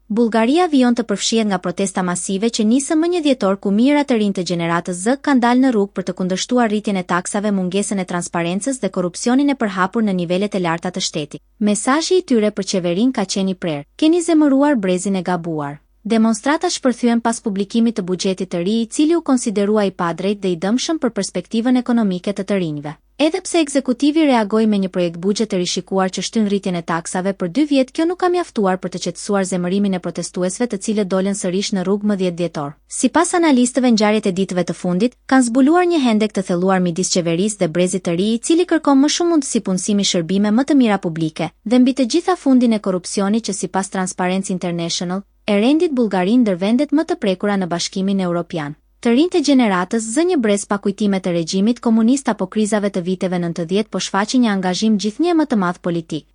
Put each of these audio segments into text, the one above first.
Bullgaria vijon të përfshihet nga protesta masive që nisën më 1 dhjetor ku mijëra të rinj të gjeneratës Z kanë dalë në rrugë për të kundërshtuar rritjen e taksave, mungesën e transparencës dhe korrupsionin e përhapur në nivelet e larta të shtetit. Mesazhi i tyre për qeverinë ka qenë i prerë: keni zemëruar brezin e gabuar. Demonstrata shpërthyen pas publikimit të buxhetit të ri, i cili u konsiderua i padrejtë dhe i dëmshëm për perspektivën ekonomike të rinjve. Edhe pse ekzekutivi reagoi me një projekt buxhet të rishikuar që shtyn rritjen e taksave për 2 vjet, kjo nuk ka mjaftuar për të qetësuar zemërimin e protestuesve, të cilët dolën sërish në rrugë më 10 dhjetor. Sipas analistëve, ngjarjet e ditëve të fundit kanë zbuluar një hendek të thelluar midis qeverisë dhe brezit të ri, i cili kërkon më shumë mundësi punësimi, shërbime më të mira publike dhe mbi të gjitha fundin e korrupsionit që sipas Transparency International e rendit Bullgarinë ndër vendet më të prekura në Bashkimin Evropian. Të rinjtë e gjeneratës Z, një brez pa kujtime të regjimit komunist apo krizave të viteve 90, po shfaqi një angazhim gjithnjë më të madh politik.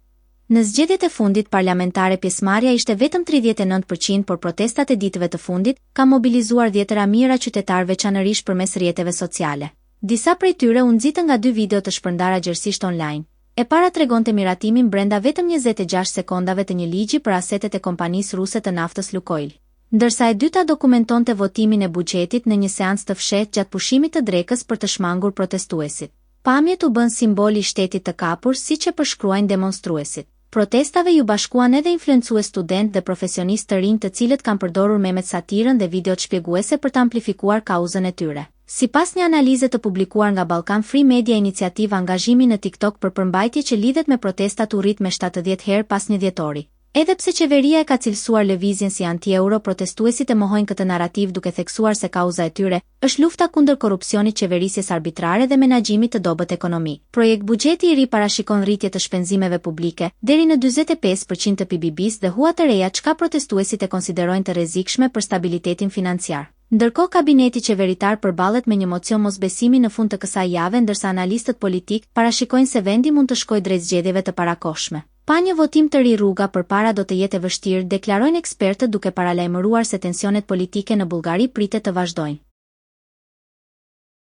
Në zgjedhjet e fundit parlamentare pjesëmarrja ishte vetëm 39%, por protestat e ditëve të fundit ka mobilizuar dhjetëra mijëra qytetarë, veçanërisht përmes rrjeteve sociale. Disa prej tyre u nxitën nga 2 video të shpërndara gjerësisht online. E para tregonte miratimin brenda vetëm 26 sekondave të një ligji për asetet e kompanisë ruse të naftës Lukoil, ndërsa e dyta dokumentonte votimin e buxhetit në një seancë të fshehtë gjatë pushimit të drekës për të shmangur protestuesit. Pamjet u bën simbol i shtetit të kapur, siç e përshkruajnë demonstruesit. Protestave ju bashkuan edhe influencues studentë dhe profesionistë të rinj, të cilët kanë përdorur memet satirën dhe videot shpjeguese për të amplifikuar kauzën e tyre. Sipas një analize të publikuar nga Balkan Free Media Initiative, angazhimi në TikTok për përmbajtje që lidhet me protestat u rrit me 70 herë pas 1 dhjetori. Edhe pse qeveria e ka cilësuar lëvizjen si anti-euro, protestuesit e mohojnë këtë narrativ duke theksuar se kauza e tyre është lufta kundër korrupsionit, qeverisjes arbitrare dhe menaxhimit të dobët ekonomik. Projekt buxheti i ri parashikon rritje të shpenzimeve publike deri në 45% të PBB-s dhe hua të reja, çka protestuesit e konsiderojnë të rrezikshme për stabilitetin financiar. Ndërkohë, kabineti qeveritar përballet me një mocion mosbesimi në fund të kësaj jave, ndërsa analistët politik parashikojnë se vendi mund të shkojë drejt zgjedhjeve të parakohshme. Pa një votim të ri, rruga përpara do të jetë e vështirë, deklarojnë ekspertët, duke paralajmëruar se tensionet politike në Bullgari pritet të vazhdojnë.